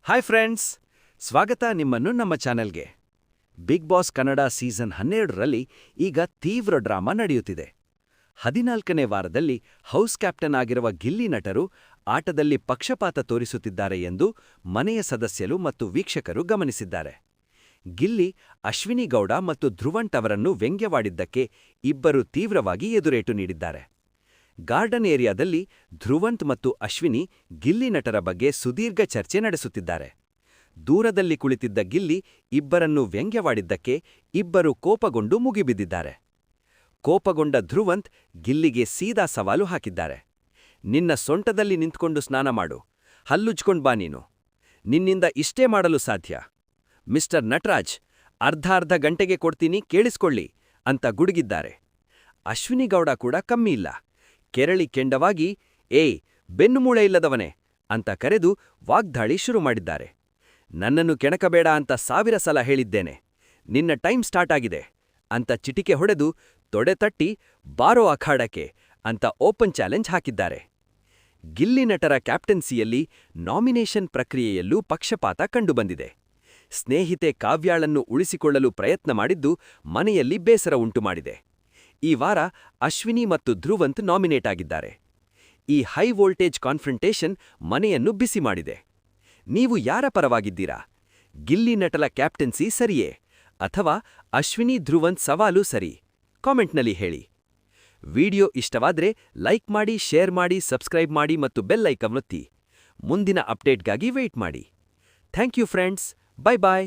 Hi friends, ಸ್ವಾಗತ ನಿಮ್ಮನ್ನು ನಮ್ಮ ಚಾನೆಲ್ಗೆ. ಬಿಗ್ ಬಾಸ್ ಕನ್ನಡ ಸೀಸನ್ 12ರಲ್ಲಿ ಈಗ ತೀವ್ರ ಡ್ರಾಮಾ ನಡೆಯುತ್ತಿದೆ. 14ನೇ ವಾರದಲ್ಲಿ ಹೌಸ್ ಕ್ಯಾಪ್ಟನ್ ಆಗಿರುವ ಗಿಲ್ಲಿ ನಟರು ಆಟದಲ್ಲಿ ಪಕ್ಷಪಾತ ತೋರಿಸುತ್ತಿದ್ದಾರೆ ಎಂದು ಮನೆಯ ಸದಸ್ಯರು ಮತ್ತು ವೀಕ್ಷಕರು ಗಮನಿಸಿದ್ದಾರೆ. ಗಿಲ್ಲಿ ಅಶ್ವಿನಿ ಗೌಡ ಮತ್ತು ಧ್ರುವಂಟ್ ಅವರನ್ನು ವ್ಯಂಗ್ಯವಾಡಿದ್ದಕ್ಕೆ ಇಬ್ಬರು ತೀವ್ರವಾಗಿ ಎದುರೇಟು ನೀಡಿದ್ದಾರೆ. ಗಾರ್ಡನ್ ಏರಿಯಾದಲ್ಲಿ ಧ್ರುವಂತ್ ಮತ್ತು ಅಶ್ವಿನಿ ಗಿಲ್ಲಿ ನಟರ ಬಗ್ಗೆ ಸುದೀರ್ಘ ಚರ್ಚೆ ನಡೆಸುತ್ತಿದ್ದಾರೆ. ದೂರದಲ್ಲಿ ಕುಳಿತಿದ್ದ ಗಿಲ್ಲಿ ಇಬ್ಬರನ್ನು ವ್ಯಂಗ್ಯವಾಡಿದ್ದಕ್ಕೆ ಇಬ್ಬರು ಕೋಪಗೊಂಡು ಮುಗಿಬಿದ್ದಿದ್ದಾರೆ. ಕೋಪಗೊಂಡ ಧ್ರುವಂತ್ ಗಿಲ್ಲಿಗೆ ಸೀದಾ ಸವಾಲು ಹಾಕಿದ್ದಾರೆ. ನಿನ್ನ ಸೊಂಟದಲ್ಲಿ ನಿಂತ್ಕೊಂಡು ಸ್ನಾನ ಮಾಡು, ಹಲ್ಲುಜ್ಕೊಂಡ್ ಬಾ ನೀನು. ನಿನ್ನಿಂದ ಇಷ್ಟೇ ಮಾಡಲು ಸಾಧ್ಯ. ಮಿಸ್ಟರ್ ನಟರಾಜ್, ಅರ್ಧ ಗಂಟೆಗೆ ಕೊಡ್ತೀನಿ, ಕೇಳಿಸ್ಕೊಳ್ಳಿ ಅಂತ ಗುಡುಗಿದ್ದಾರೆ. ಅಶ್ವಿನಿಗೌಡ ಕೂಡ ಕಮ್ಮಿಯಿಲ್ಲ. ಕೆರಳಿ ಕೆಂಡವಾಗಿ, ಏಯ್ ಬೆನ್ನುಮೂಳೆ ಇಲ್ಲದವನೇ ಅಂತ ಕರೆದು ವಾಗ್ದಾಳಿ ಶುರು ಮಾಡಿದ್ದಾರೆ. ನನ್ನನ್ನು ಕೆಣಕಬೇಡ ಅಂತ 1000 ಸಲ ಹೇಳಿದ್ದೇನೆ. ನಿನ್ನ ಟೈಮ್ ಸ್ಟಾರ್ಟ್ ಆಗಿದೆ ಅಂತ ಚಿಟಿಕೆ ಹೊಡೆದು ತೊಡೆ ತಟ್ಟಿ ಬಾರೋ ಅಖಾಡಕ್ಕೆ ಅಂತ ಓಪನ್ ಚಾಲೆಂಜ್ ಹಾಕಿದ್ದಾರೆ. ಗಿಲ್ಲಿ ನಟರ ಕ್ಯಾಪ್ಟನ್ಸಿಯಲ್ಲಿ ನಾಮಿನೇಷನ್ ಪ್ರಕ್ರಿಯೆಯಲ್ಲೂ ಪಕ್ಷಪಾತ ಕಂಡುಬಂದಿದೆ. ಸ್ನೇಹಿತೆ ಕಾವ್ಯಾಳನ್ನು ಉಳಿಸಿಕೊಳ್ಳಲು ಪ್ರಯತ್ನ ಮಾಡಿದ್ದು ಮನೆಯಲ್ಲಿ ಬೇಸರ ಉಂಟುಮಾಡಿದೆ. ಈ ವಾರ ಅಶ್ವಿನಿ ಮತ್ತು ಧ್ರುವಂತ್ ನಾಮಿನೇಟ್ ಆಗಿದ್ದಾರೆ. ಈ ಹೈ ವೋಲ್ಟೇಜ್ ಕಾನ್ಫ್ರಂಟೇಷನ್ ಮನೆಯನ್ನು ಬಿಸಿ ಮಾಡಿದೆ. ನೀವು ಯಾರ ಪರವಾಗಿದ್ದೀರಾ? ಗಿಲ್ಲಿ ನಟರ ಕ್ಯಾಪ್ಟನ್ಸಿ ಸರಿಯೇ ಅಥವಾ ಅಶ್ವಿನಿ ಧ್ರುವಂತ್ ಸವಾಲು ಸರಿ? ಕಾಮೆಂಟ್ನಲ್ಲಿ ಹೇಳಿ. ವಿಡಿಯೋ ಇಷ್ಟವಾದ್ರೆ ಲೈಕ್ ಮಾಡಿ, ಶೇರ್ ಮಾಡಿ, ಸಬ್ಸ್ಕ್ರೈಬ್ ಮಾಡಿ ಮತ್ತು ಬೆಲ್ ಐಕಾನ್ ಒತ್ತಿ. ಮುಂದಿನ ಅಪ್ಡೇಟ್ಗಾಗಿ ವೇಟ್ ಮಾಡಿ. Thank you friends. Bye bye.